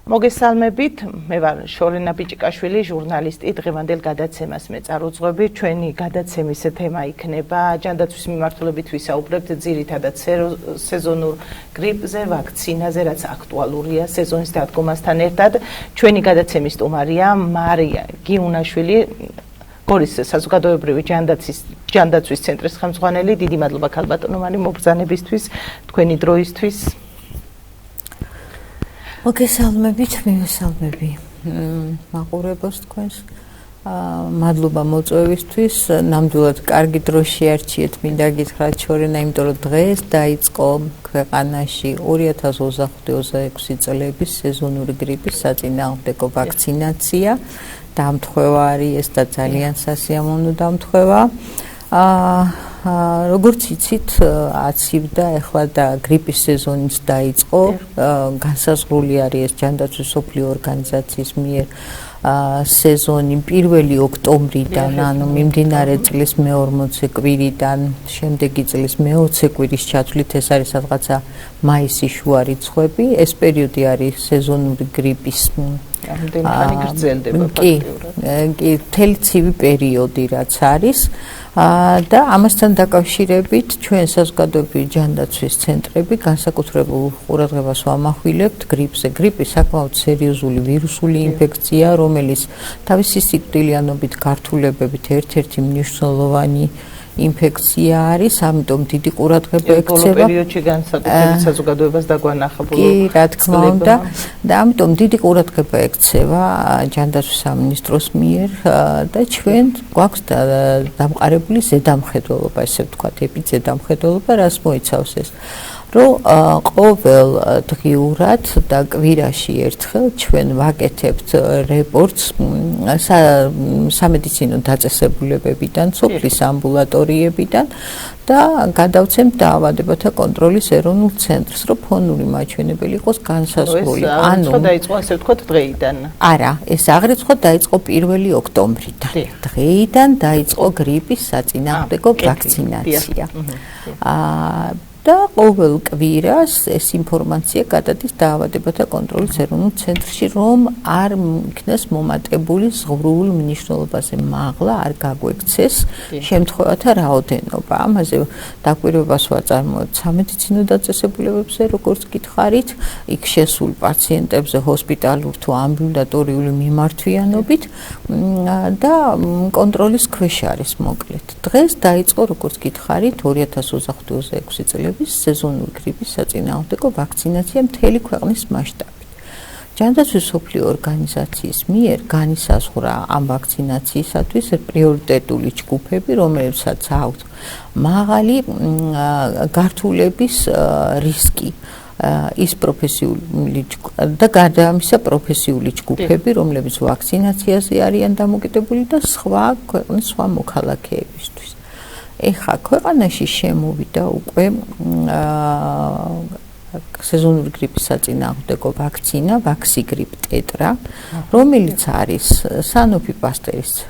მოგესალმებით, მე ვარ შორენა ბიჭიკაშვილი, ჟურნალისტი, დღევანდელ გადაცემას მე წარუძღვები. ჩვენი გადაცემის თემა იქნება ჯანდაცვის მიმართულებით ვისაუბრებთ ძირითადად სეზონურ გრიპზე, ვაქცინაზე, რაც აქტუალურია სეზონის დადგომასთან ერთად. ჩვენი გადაცემის სტუმარია მარია გიუნაშვილი, გორის საზოგადოებრივი ჯანდაცვის ცენტრის ხელმძღვანელი. დიდი მადლობა ქალბატონო მობრძანებისთვის, თქვენი დროისთვის. მოგესალმებით, მივესალმები მაყურებელს თქვენს. მადლობა მოწვევისთვის. ნამდვილად კარგი დრო შეარჩიეთ, მინდა გითხრათ შორენა, იმიტომ რომ დღეს დაიწყო ქვეყანაში 2025-26 წლების სეზონური გრიპის საწინააღმდეგო ვაქცინაცია. დამთხვევა არის ეს და ძალიან სასიამოვნო დამთხვევა. როგორც იცით, აცივდა ახლა და გრიპის სეზონიც დაიწყო. განსაზღვრული არის ეს ჯანდაცვის მსოფლიო ორგანიზაციის მიერ სეზონი 1 ოქტომბრიდან, ანუ მიმდინარე წლის მე-40 კვირიდან, შემდეგი წლის მე-20 კვირის ჩათვლით, ეს არის სადღაცა მაისის შუა რიცხვები. ეს პერიოდი არის სეზონური გრიპის ამდენი გრძელდება ფაქტიურად. კი, მთელი ცივი პერიოდი რაც არის. და ამასთან დაკავშირებით ჩვენ საზოგადოებრივი ჯანდაცვის ცენტრები განსაკუთრებულ ყურადღებას ვამახვილებთ გრიპზე. გრიპი საკმაოდ სერიოზული ვირუსული ინფექცია, რომელიც თავისი სიკვდილიანობით გართულებებით ერთ-ერთი მნიშვნელოვანი ინფექცია არის, ამიტომ დიდი ყურადღება ექცევა. ბოლო პერიოდში განსაკუთრებით საზოგადოებას დაგვანახა ბოლო. კი, რა თქმა უნდა, და ამიტომ დიდი ყურადღება ექცევა ჯანდაცვის სამინისტროს მიერ და ჩვენ გვაქვს დამყარებული ზედამხედველობა, ესე ვთქვათ, ეპიზედამხედველობა, რაც მოიცავს ეს. რომ ყოველ დღიურად და კვირაში ერთხელ ჩვენ ვაკეთებთ რეპორტს სამედიცინო დაწესებულებებიდან, სოფლის ამბულატორიებიდან და გადავცემთ დაავადებათა კონტროლის ეროვნულ ცენტრს, რომ ფონური მაჩვენებელი იყოს განსაზღვრული. ანუ დაიწყო ასე ვთქვათ დღეიდან. არა, ეს აღრიცხვა დაიწყო 1 ოქტომბრიდან. დღეიდან დაიწყო გრიპის საწინააღმდეგო ვაქცინაცია. და ყოველ კვირას ეს ინფორმაცია გადადის დაავადებათა კონტროლის ეროვნულ ცენტრში, რომ არ იქნას მომატებული ზღვრულ მნიშვნელობაზე მაღლა არ გაგვექცეს შემთხვევათა რაოდენობა. ამაზე დაკვირვებას ვაწარმოებთ სამედიცინო დაწესებულებებზე, როგორც გითხარით, იქ შესულ პაციენტებზე ჰოსპიტალურ თუ ამბულატორიული მიმართვიანობით და კონტროლის ქვეშ არის მოკლედ. დღეს დაიწყო, როგორც გითხარით, 2025-26 წლების სეზონური გრიპის საწინააღმდეგო ვაქცინაცია მთელი ქვეყნის მასშტაბით. ჯანდაცვის მსოფლიო ორგანიზაციის მიერ განისაზღვრა ამ ვაქცინაციისათვის პრიორიტეტული ჯგუფები, რომლებსაც აქვთ მაღალი გართულების რისკი. ის პროფესიული და გარდა ამისა პროფესიული ჯგუფები, რომლებიც ვაქცინაციაზე არიან დამოკიდებული და სხვა ქვეყნის სხვა მოქალაქეებისთვის. ეხლა ქვეყანაში შემოვიდა უკვე სეზონური გრიპის საწინააღმდეგო ვაქცინა, ვაქსიგრიპ ტეტრა, რომელიც არის Sanofi Pasteur-ის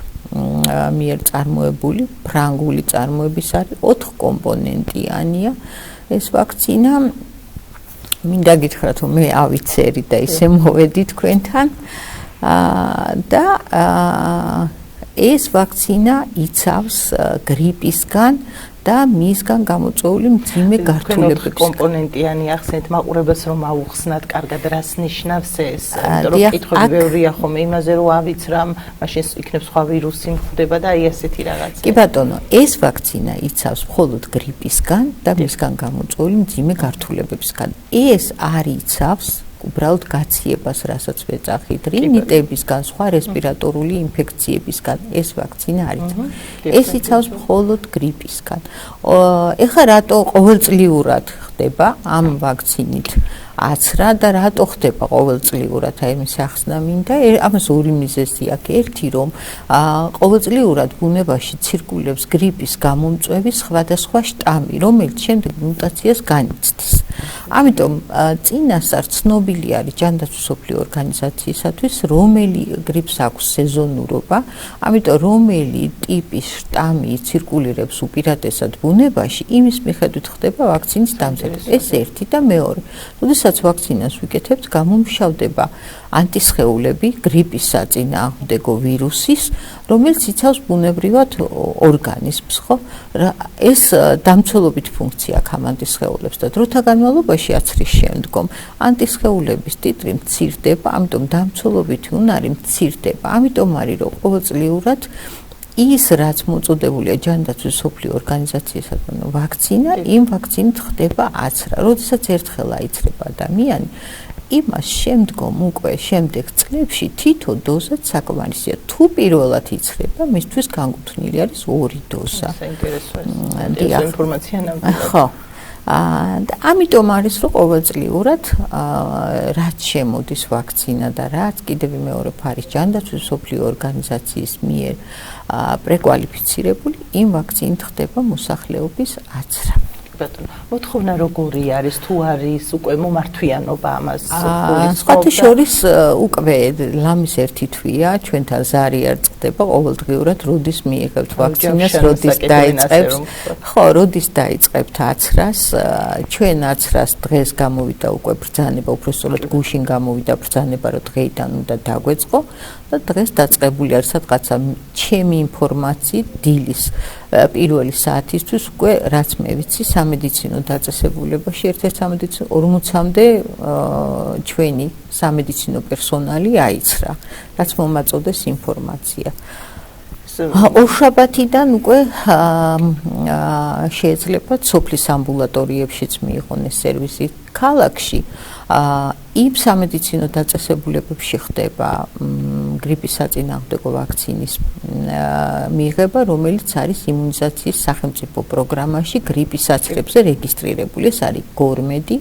მიერ წარმოებული, ფრანგული წარმოების არის 4 კომპონენტიანია ეს ვაქცინა. მინდა გითხრათ, რომ მე ავიცერი და ისე მოვედი თქვენთან და ეს ვაქცინა იცავს გრიპისგან და მისგან გამოწვეული მძიმე გართულებების კომპონენტიანი ახსენეთ მაყურებელს, რომ აუხსნათ კარგად რას ნიშნავს ეს, იმიტომ რომ კითხვები ბევრია ხოლმე იმაზე, რომ ავიცრამ, მაშინ იქნებ სხვა ვირუსი მხვდება და აი ასეთი რაღაცა. კი ბატონო, ეს ვაქცინა იცავს მხოლოდ გრიპისგან და მისგან გამოწვეული მძიმე გართულებებისგან. ეს არ იცავს უბრალოდ გაციებას, რასაც ვეძახით, რინიტებისგან, სხვა რესპირატორული ინფექციებისგან ეს ვაქცინა არ იცავს. ეს იცავს მხოლოდ გრიპისგან. ეხლა რატო ყოველწლიურად ხდება ამ ვაქცინით აცრა და რატო ხდება ყოველწლიურად, აი მის ახსნა მინდა. ამას ორი მიზეზი აქვს. ერთი, რომ ყოველწლიურად ბუნებაში ცირკულებს გრიპის გამომწვევი სხვადასხვა შტამი, რომელიც შემდეგ მუტაციას განიცდის. ამიტომ წინასწარ ცნობილი არის ჯანდაცვის მსოფლიო ორგანიზაციისათვის, რომელი გრიპს აქვს სეზონურობა, ამიტომ რომელი ტიპის შტამი ცირკულირებს უპირატესად ბუნებაში, იმის მიხედვით ხდება ვაქცინის დამზადება. ეს ერთი და მეორე. როდესაც ვაქცინას ვიკეთებთ, გამომშავდება ანტისხეულები გრიპის საწინააღმდეგო ვირუსის, რომელიც იცავს ბუნებრივად ორგანიზმს, ხო? ეს დამცველობით ფუნქცია აქვს ამ ანტისხეულებს და დროთა განმავლობაში აცრის შემდგომ ანტისხეულების ტიტრი მცირდება, ამიტომ დამცველობითი უნარი მცირდება. ამიტომ არის რომ ყოველწლიურად ის რაც მოწოდებულია ჯანდაცვის მსოფლიო ორგანიზაციისაგან ვაქცინა, იმ ვაქცინით ხდება აცრა. როდესაც ერთხელ აიცრება ადამიანი, იმას შემდგომ უკვე შემდეგ წლებში თითო დოზაც საკმარისია. თუ პირველად იცრება, მისთვის განკუთვნილი არის 2 დოზა. საინტერესოა ინფორმაცია ნამდვილად. ხო. ამიტომ არის რომ ყოველწლიურად რაც შემოდის ვაქცინა და რაც კიდევ მეორე ფარის ჯანდაცვის მსოფლიო ორგანიზაციის მიერ პრეკვალიფიცირებული, იმ ვაქცინით ხდება მოსახლეობის აცრა. ბატონო, მოთხოვნა როგორი არის, თუ არის უკვე მომართვიანობა ამას? სხვათა შორის უკვე ლამის ერთი თვეა, ჩვენთან ზარი არ წყდება ყოველდღიურად, როდის მიიღებთ ვაქცინას, როდის დაიწყებთ. ხო, როდის დაიწყებთ აცრას. ჩვენ აცრას დღეს გამოვიდა უკვე ბრძანება, უბრალოდ გუშინ გამოვიდა ბრძანება, რომ დღეიდან უნდა დაგვეწყო და დღეს დაწყებული არის სადღაცა ჩემი ინფორმაციით დილის პირველი საათისთვის უკვე რაც მე ვიცი სამედიცინო დაწესებულებაში ერთ-ერთ სამედიცინო 40-მდე ჩვენი სამედიცინო პერსონალი აიცრა, რაც მომაწოდეს ინფორმაცია. ორშაბათიდან უკვე შეიძლება სოფლის ამბულატორიებშიც მიიღონ ეს სერვისი. ქალაქში იმ სამედიცინო დაწესებულებებში ხდება გრიპის საწინააღმდეგო ვაქცინის მიღება, რომელიც არის იმუნიზაციის სახელმწიფო პროგრამაში გრიპის აცრებზე რეგისტრირებული. ეს არის გორმედი,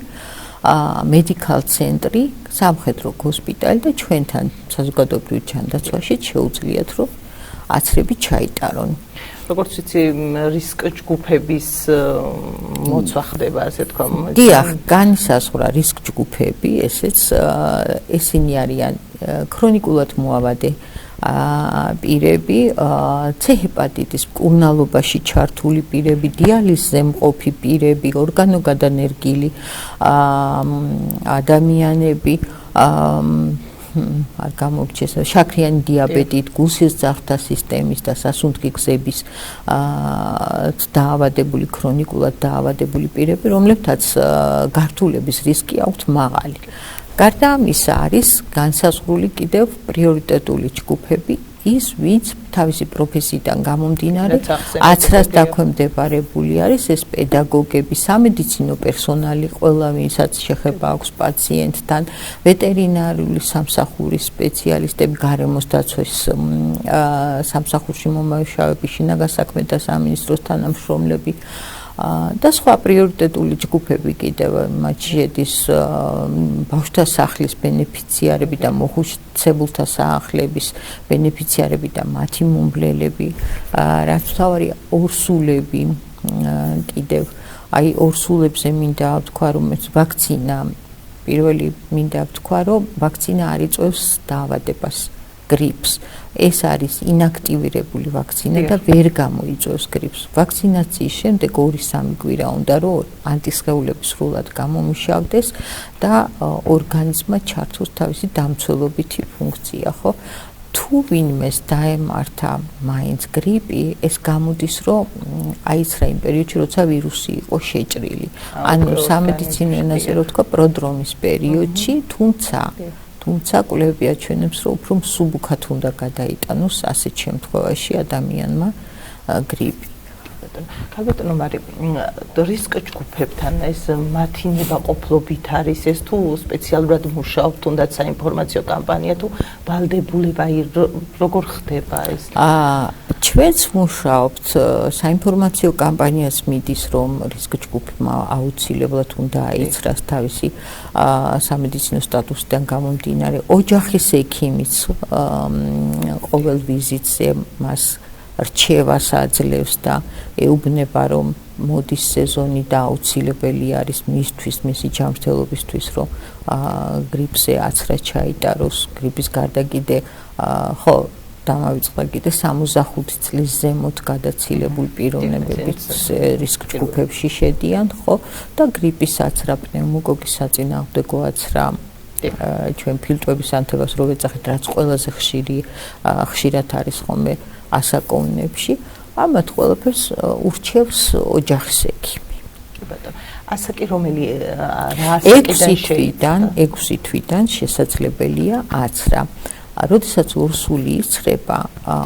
მედიკალ ცენტრი, სამხედრო ჰოსპიტალი და ჩვენთან საზოგადოებრივ ჯანდაცვაში შეუძლიათ რომ აცრები ჩაიტარონ. როგორც ვიცი, რისკ ჯგუფების მოცვა ხდება, ასე თქვა. დიახ, განისაზღვრა რისკ ჯგუფები, ესენი არიან ქრონიკულად მოავადე პირები, C ჰეპატიტის მკურნალობაში ჩართული პირები, დიალიზზე მყოფი პირები, ორგანოგადანერგილი ადამიანები, არ გამოგჩეს შაქრიანი დიაბეტით, გულსის ძაღლთა სისტემის და სასუნთქი გზების დაავადებული, ქრონიკულად დაავადებული პირები, რომლებთაც გართულების რისკი აქვთ მაღალი. გარდა ამისა არის განსაზღვრული კიდევ პრიორიტეტული ჯგუფები, ის ვინც თავისი პროფესიიდან გამომდინარე აცრას დაქვემდებარებული არის, ეს პედაგოგები, სამედიცინო პერსონალი, ყველა ვინცაც შეხება აქვს პაციენტთან, ვეტერინარული სამსახურის სპეციალისტები, გარემოს დაცვის სამსახურში მომუშავეები, შინაგან საქმეთა სამინისტროს თანამშრომლები და სხვა პრიორიტეტული ჯგუფები კიდევ მათ შედის ბავშვთა სახლის ბენეფიციარები და მოხუცებულთა საახლების ბენეფიციარები და მათი მომვლელები, რაც თავარია ორსულები კიდევ აი ორსულებზე მინდა ვთქვა რომ ვაქცინა პირველი მინდა ვთქვა რომ ვაქცინა არ იწვევს დაავადებას გრიპს. ეს არის ინაქტივირებული ვაქცინა და ვერ გამოიწვევს გრიპს. ვაქცინაციის შემდეგ 2-3 კვირა უნდა რომ ანტისხეულები სრულად გამომუშავდეს და ორგანიზმმა ჩართოს თავისი დამცველობითი ფუნქცია, ხო? თუ ვინმეს დაემართა მაინც გრიპი, ეს გამოდის რომ აიცრა იმ პერიოდში, როცა ვირუსი იყო შეჭრილი. ანუ სამედიცინო ენაზე რო ვთქვა პროდრომის პერიოდში, თუმცა კვლევები აჩვენებს, რომ უფრო მსუბუქად უნდა გადაიტანოს ასეთ შემთხვევაში ადამიანმა გრიპი. ქალბატონო მარი, რისკ ჯგუფებთან ეს მათი ნებაყოფლობით არის ეს თუ სპეციალურად მუშაობთ, თუნდაც საინფორმაციო კამპანია თუ ვალდებულება როგორ ხდება ეს? ჩვენც მუშაობთ საინფორმაციო კამპანიას მიდის, რომ რისკ ჯგუფმა აუცილებლად უნდა აიცრას თავისი სამედიცინო სტატუსიდან გამომდინარე. ოჯახის ექიმიც ყოველ ვიზიტზე მას რჩევას აძლევს და ეუბნება, რომ მოდის სეზონი და აუცილებელი არის მისთვის, მისი ჯანმრთელობისთვის, რომ გრიპზე აცრა ჩაიტაროს. გრიპის გარდა კიდე ხო დამავიწყდა კიდე 65 წლის ზემოთ გადაცილებული პიროვნებებიც რისკ ჯგუფებში შედიან, ხო და გრიპის აცრა, პნეუმოკოკის საწინააღმდეგო აცრა ჩვენ ფილტვების ანთებას რო ვეძახით, რაც ყველაზე ხშირად არის ხომე ასაკოვნებში, ამათ ყველაფერს urჩევს ოჯახის ექიმი. ასაკი რომელი რა ასაკიდან 6 თვიდან შესაძლებელია აცრა. როდესაც ორსული იცრება,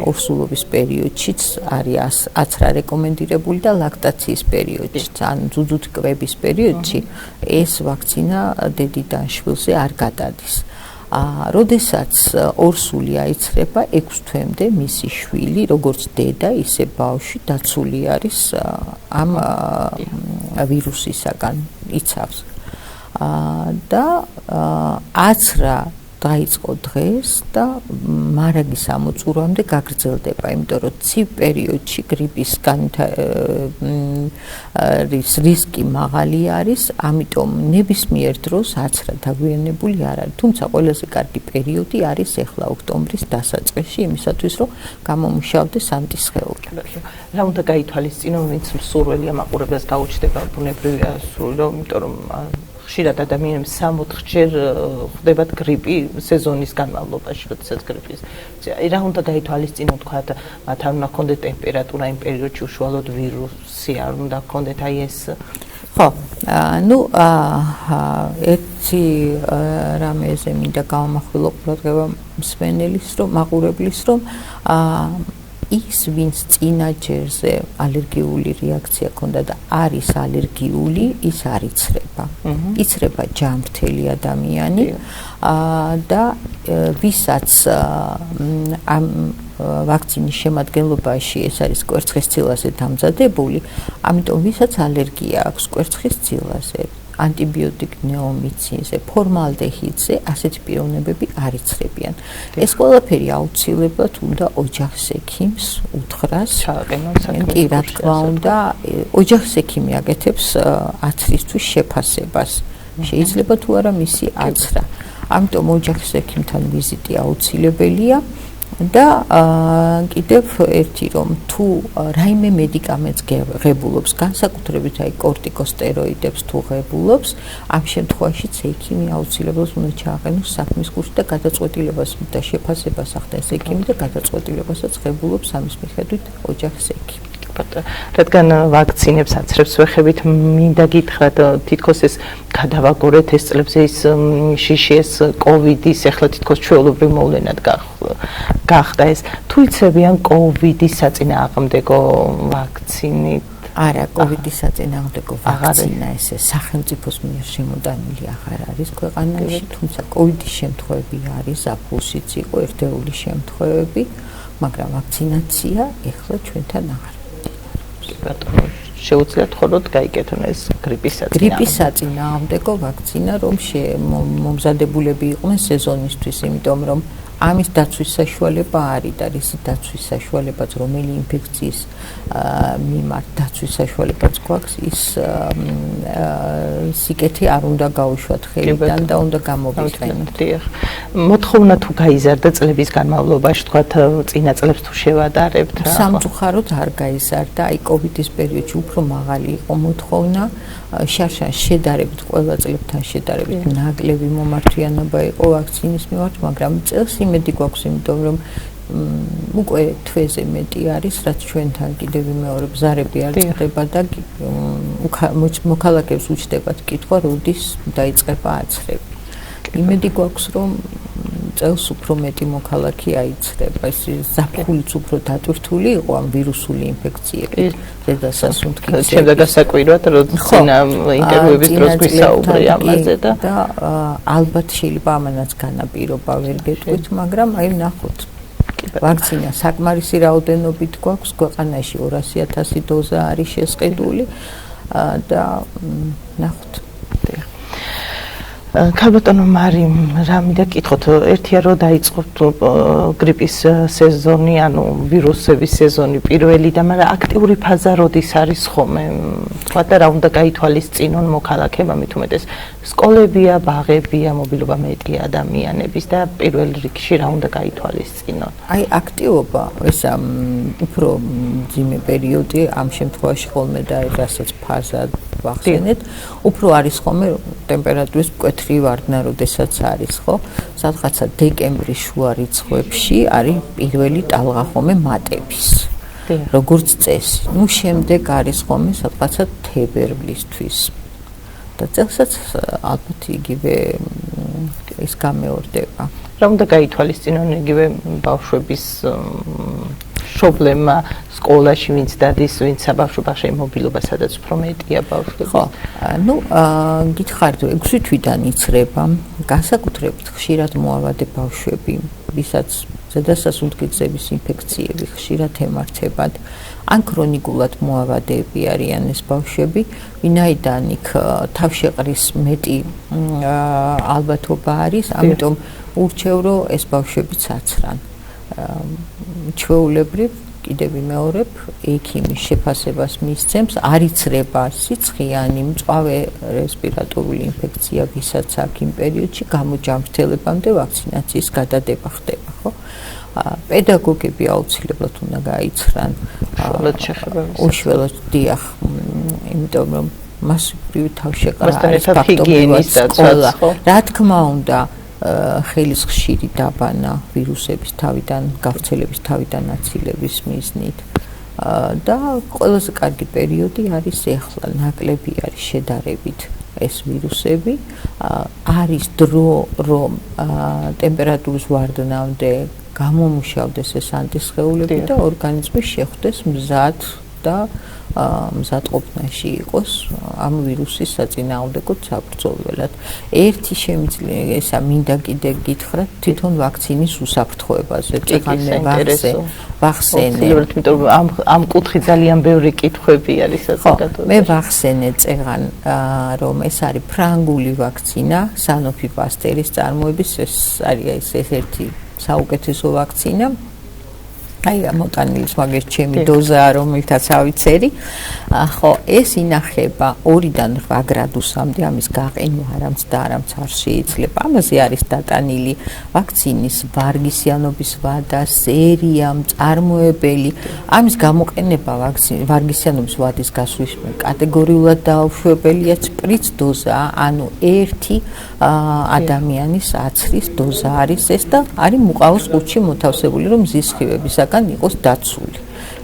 ორსულობის პერიოდშიც არის აცრა რეკომენდირებული და ლაქტაციის პერიოდშიც, ან ძუძუთ კვების პერიოდში ეს ვაქცინა დედიდან შვილზე არ გადადის. როდესაც ორსული აიცრება 6 თვემდე მისი შვილი, როგორც დედა, ისე ბავშვი დაცული არის ამ ვირუსისაგან, იცავს. და აცრა დაიწყო დღეს და მარაგის ამოწურვამდე გაგრძელდება, იმიტომ რომ ცივ პერიოდში გრიპის რისკი მაღალი არის, ამიტომ ნებისმიერ დროს აცრა დაგვიანებული არ არის. თუმცა ყველაზე კარგი პერიოდი არის ახლა ოქტომბრის დასაწყისში, იმისათვის რომ გამომუშავდეს ანტისხეულები. რა უნდა გაითვალისწინო, ვინც მსურველია მაყურებელს გაუჩნდება ბუნებრივია სრული, იმიტომ რომ ხშირად ადამიანებს 3-4ჯერ ხდებათ გრიპი სეზონის განმავლობაში, როდესაც გრიპის. რა უნდა გაითვალისწინო, თქვათ, მათ არ უნდა ჰქონდეთ ტემპერატურა იმ პერიოდში, უშუალოდ ვირუსი არ უნდა ჰქონდეთ, აი ეს. ხო, ერთი რამეზე მინდა გავამახვილო ყურადღება მსმენელის, რომ მაყურებლის, რომ ის ვინც წინა ჯერზე ალერგიული რეაქცია ჰქონდა და არის ალერგიული, ის არ იცრება. იცრება ჯანმრთელი ადამიანი და ვისაც ამ ვაქცინის შემადგენლობაში ეს არის კვერცხისცილაზე დამზადებული, ამიტომ ვისაც ალერგია აქვს კვერცხისცილაზე, ანტიბიოტიკ ნეომიცინზე, ფორმალდეჰიდზე, ასეთი პიროვნებები არ იცრებიან. ეს ყველაფერი აუცილებლად უნდა ოჯახის ექიმს უთხრას. კი, რა თქმა უნდა, ოჯახის ექიმი აკეთებს აცრისთვის შეფასებას. შეიძლება თუ არა მისი აცრა. ამიტომ ოჯახის ექიმთან ვიზიტი აუცილებელია. და კიდევ ერთი რომ თუ რაიმე მედიკამენტს ღებულობს, განსაკუთრებით აი კორტიკოსტეროიდებს თუ ღებულობს, ამ შემთხვევაშიც ექიმი აუცილებლად უნდა ჩააყენოს საქმის კურსი და გადაწყვეტილებას და შეფასებას ახდენს ექიმი და გადაწყვეტილებასაც ღებულობს ამის მიხედვით ოჯახის ექიმი. რადგან ვაქცინებს აცრებს ვეხებით, მინდა გითხრათ, თითქოს ეს გადავაგორეთ ეს წლებზე ის შიშის კოვიდის, ახლა თითქოს ჩვეულებრივ მოვლენად გახდა ეს. თუ იცრებიან კოვიდის საწინააღმდეგო ვაქცინით? არა, კოვიდის საწინააღმდეგო ვაქცინა ესე სახელმწიფოს მიერ შემოდანილი აღარ არის ქვეყანაში, თუმცა კოვიდის შემთხვევები არის, აფულსიც იყო ერთეული შემთხვევები, მაგრამ ვაქცინაცია ეხლა ჩვენთან აღარ. შეუძლიათ ხოლოდ გაიკეთონ ეს გრიპის საწინააღმდეგო ვაქცინა, რომ მომზადებულები იყვნენ სეზონისთვის, იმიტომ რომ ამის დაცვის საშუალება არის და რისი დაცვის საშუალებაც, რომელი ინფექციის მიმართ დაცვის საშუალებაც გვაქვს, ის სიკეთე არ უნდა გაუშვათ ხელიდან და უნდა გამოვიყენოთ. მოთხოვნა თუ გაიზარდა წლების განმავლობაში, თქვათ, წინა წლებს თუ შევადარებთ? სამწუხაროდ არ გაიზარდა, აი კოვიდის პერიოდში უფრო მაღალი იყო მოთხოვნა, შარშან შედარებით ყველა წლებთან შედარებით ნაკლები მომართვიანობა იყო ვაქცინის მიმართ, მაგრამ წელს იმედი გვაქვს, იმიტომ რომ უკვე თვეზე მეტი არის, რაც ჩვენთან კიდევ მეორე ბზარები არ წყდება და მოქალაქეებს უჩნდებათ კითხვა, როდის დაიწყება აცრები. იმედი გვაქვს, რომ წელს უფრო მეტი მოქალაქე აიცრება, ეს ზაფხულიც უფრო დატვირთული იყო ამ ვირუსული ინფექციებით, ზედასასუნთქი. შემდეგ გასაკვირვად, როდის წინა ინტერვიუების დროს გვისაუბრე ამაზე და ალბათ შეიძლება ამანაც განაპირობა ვერ გეტყვით, მაგრამ აი ნახოთ. ვაქცინა საკმარისი რაოდენობით გვაქვს, ქვეყანაში 200,000 დოზა არის შესყიდული და ნახოთ. ქალბატონო მარი, რა მინდა გითხოთ, ერთია რომ დაიწყოთ გრიპის სეზონი, ანუ ვირუსების სეზონი პირველი და მაგრამ აქტიური ფაზა როდის არის ხომ? თქვა და რა უნდა გაითვალისწინონ მოქალაქეებმა, მით უმეტეს სკოლებია, ბაღებია, მობილობა მეტი ადამიანების და პირველ რიგში რა უნდა გაითვალისწინონ? აი აქტივობა, ეს უფრო ძიმე პერიოდი ამ შემთხვევაში ხოლმე და რასაც ფაზად ვახსენეთ, უფრო არის ხოლმე ტემპერატურის მკვეთრი თეთრი ვარდნა როდესაც არის, ხო? სადღაცა დეკემბრის შუა რიცხვებში არის პირველი ტალღა ხომე მატების. როგორც წესი. ნუ შემდეგ არის ხომე სადღაცა თებერვლისთვის. და წელსაც ალბათ იგივე ის გამეორდება. რა უნდა გაითვალისწინონ იგივე ბავშვების პრობლემა სკოლაში ვინც დადის, ვინც საბავშვო მობილობა, სადაც უფრო მეტია ბავშვები. ხო, ნუ გითხარით 6 თვიდან იცრება, განსაკუთრებით ხშირად მოავადე ბავშვები, ვისაც ზედასასუნთქი-გზების ინფექციები ხშირად ემართებათ, ან ქრონიკულად მოავადეები არიან ეს ბავშვები, ვინაიდან იქ თავშეყრის მეტი ალბათობა არის, ამიტომ ურჩევ რომ ეს ბავშვები ცაცრან. ჩვეულებრივ კიდევ ვიმეორებ, ექიმის შეფასებას მისცემს, არ იცრება სიცხიანი, მწვავე რესპირატორული ინფექცია, ვისაც აქვს იმ პერიოდში გამოჯამრთელებამდე ვაქცინაციის გადადება ხდება, ხო? პედაგოგები აუცილებლად უნდა გაიცრან. უშველოდ დიახ, იმიტომ რომ მასობრივი თავშეყრა არის ფაქტობრივად სკოლა. რა თქმა უნდა, ხელის ხშირი დაბანა ვირუსების თავიდან, გავრცელების თავიდან აცილების მიზნით. და ყველაზე კარგი პერიოდი არის ეხლა, ნაკლები არის შედარებით ეს ვირუსები. არის დრო, რომ ტემპერატურის ვარდნამდე გამომუშავდეს ეს ანტისხეულები და ორგანიზმი შეხვდეს მზად და მზადყოფნაში იყოს ამ ვირუსის საწინააღმდეგო საბრძოლველად. ერთი შემიძლია ესა მინდა კიდე გითხრათ თვითონ ვაქცინის უსაფრთხოებაზე. წეგან მე ვახსენე. იმიტომ რომ ამ კუთხე ძალიან ბევრი კითხვები არის საზოგადოებაში. მე ვახსენე წეგან რომ ეს არის ფრანგული ვაქცინა, Sanofi Pasteur-ის წარმოების, ეს არის ერთი საუკეთესო ვაქცინა. აი ამოტანილის მაგერ ჩემი დოზაა რომელთაც ავიცერი. ხო, ეს ინახება 2-დან 8 გრადუსამდე, ამის გაყინვა არამც და არამც არ შეიძლება. ამაზე არის დატანილი ვაქცინის ვარგისიანობის ვადა, სერია, მწარმოებელი. ამის გამოყენება ვარგისიანობის ვადის გასვლის კატეგორიულად დაუშვებელია, სპრიც დოზაა, ანუ ერთი ადამიანის აცრის დოზა არის ეს და არის მუყაოს ყუთში მოთავსებული, რომ მზის სხივებისაგან იყოს დაცული.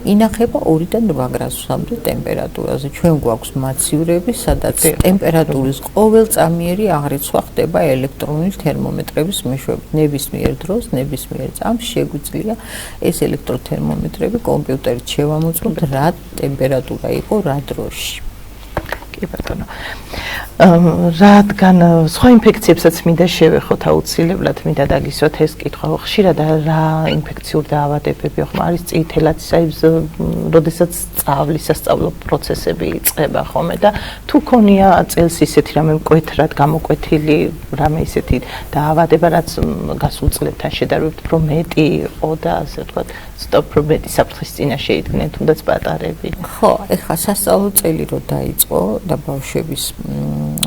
ინახება 2-დან 8 გრადუსამდე ტემპერატურაზე. ჩვენ გვაქვს მაცივრები, სადაც ტემპერატურის ყოველწამიერი აღრიცხვა ხდება ელექტრონული თერმომეტრების მეშვეობით. ნებისმიერ დროს, ნებისმიერ წამს შეგვიძლია ეს ელექტროთერმომეტრები კომპიუტერით შევამოწმოთ, რა ტემპერატურა იყო რა დროში. კი ბატონო. რადგან სხვა ინფექციებსაც მინდა შევეხოთ აუცილებლად, მინდა დაგისვათ ეს კითხვა. ხშირად რა ინფექციურ დაავადებები ხომ არის წითელად, როდესაც სწავლისასწავლო პროცესები იწყება ხოლმე და თუ ქონია წელს ისეთი რამე მკვეთრად გამოკვეთილი რამე ისეთი დაავადება, რაც გასულ წლებთან შედარებით უფრო მეტი იყო და ასე ვთქვათ, უფრო მეტი საფრთხის წინაშე იდგნენ, თუნდაც პატარები. ხო, ეხლა სასწავლო წელი რო დაიწყო და ბავშვების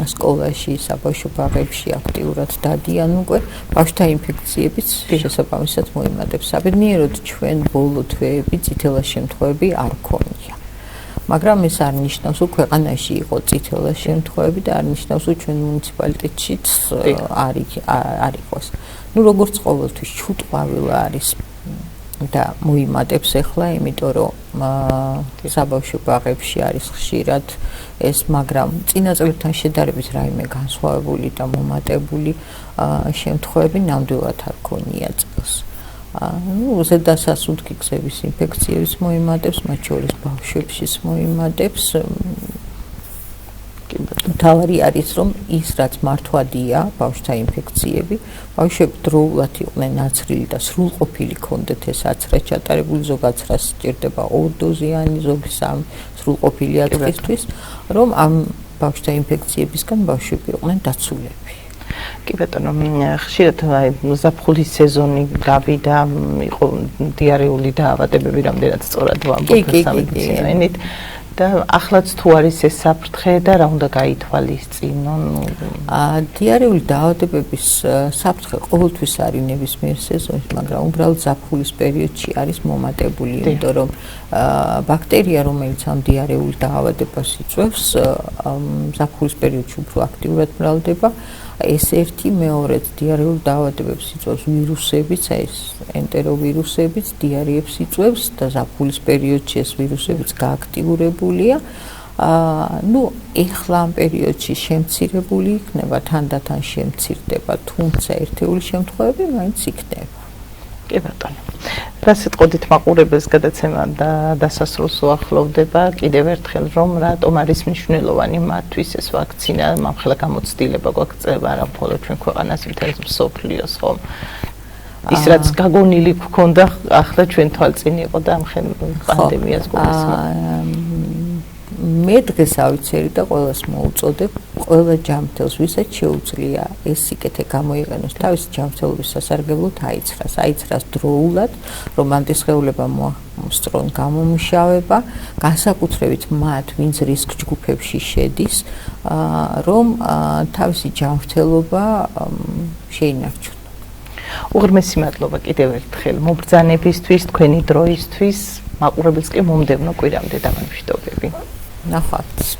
სკოლაში, საბავშვო ბაღებში აქტიურად დადიან უკვე, ბავშვთა ინფექციებიც შესაბამისად მოიმატებს. საბედნიეროდ ჩვენ ბოლო თვეები წითელა შემთხვევები არ ქონია. მაგრამ ეს არ ნიშნავს, რომ ქვეყანაში იყო წითელა შემთხვევები და არ ნიშნავს, რომ ჩვენ მუნიციპალიტეტშიც არ იყოს. ნუ როგორც ყოველთვის ჩუტყვავილა არის და მოიმატებს ახლა, იმიტომ რომ საბავშვო ბაღებში არის ხშირად ეს, მაგრამ წინა წლებთან შედარებით რაიმე განსხვავებული და მომატებული შემთხვევები ნამდვილად არ ქონია წელს. ნუ ზედასასუნთქი-გზების ინფექციების მოიმატებს, მათ შორის ბავშვებშიც მოიმატებს. მთავარი არის, რომ ის რაც მართვადია ბავშვთა ინფექციები, ბავშვები დროულად იყვნენ აცრილი და სრულყოფილი ქონდეთ ეს აცრა ჩატარებული, ზოგ აცრას სჭირდება 2 დოზიანი, ზოგი 3 სრულყოფილი აცრისთვის, რომ ამ ბავშვთა ინფექციებისგან ბავშვები იყვნენ დაცულები. კი ბატონო, ხშირად ზაფხულის სეზონი გავიდა, იყო დიარეული დაავადებები, რამდენად სწორად ვამბობთ სამედიცინო ენით. და ახლაც თუ არის ეს საფრთხე და რა უნდა გაითვალისწინონ? დიარეული დაავადებების საფრთხე ყოველთვის არის ნებისმიერ სეზონში, მაგრამ უბრალოდ ზაფხულის პერიოდში არის მომატებული, იმიტომ რომ ბაქტერია, რომელიც ამ დიარეულ დაავადებას იწვევს, ზაფხულის პერიოდში უფრო აქტიურად მრავლდება. ეს ერთი, მეორედ დიარეულ დაავადებებს იწვევს ვირუსებიც, აი ეს ენტეროვირუსებიც დიარეებს იწვევს და ზაფხულის პერიოდში ეს ვირუსებიც გააქტიურებულია. ნუ ეხლა ამ პერიოდში შემცირებული იქნება, თანდათან შემცირდება, თუმცა ერთეული შემთხვევები მაინც იქნება. კი ბატონო. რა სიტყვით მაყურებელს გადაცემა და დასასრულს უახლოვდება, კიდევ ერთხელ რომ რატომ არის მნიშვნელოვანი მათთვის ეს ვაქცინა, მომხელა გამოცდილება გვაქვს არა მხოლოდ ჩვენ ქვეყანას, მთელ მსოფლიოს ხომ. ის რაც გაგონილი გქონდა, ახლა ჩვენ თვალწინ იყო და ამ პანდემიას გულისხმობ. მე დღეს ავიცერი და ყველას მოუწოდებ, ყველა ჯანმრთელს, ვისაც შეუძლია ეს სიკეთე გამოიყენოს, თავისი ჯანმრთელობის სასარგებლოდ აიცრას დროულად, რომ ანტისხეულება მოსწრონ გამომუშავება, განსაკუთრებით მათ, ვინც რისკ ჯგუფებში შედის, რომ თავისი ჯანმრთელობა შეინარჩუნონ. უღრმესი მადლობა კიდევ ერთხელ მობრძანებისთვის, თქვენი დროისთვის, მაყურებელს კი მომდევნო კვირამდე დავამშვიდობები. ნახვამდის.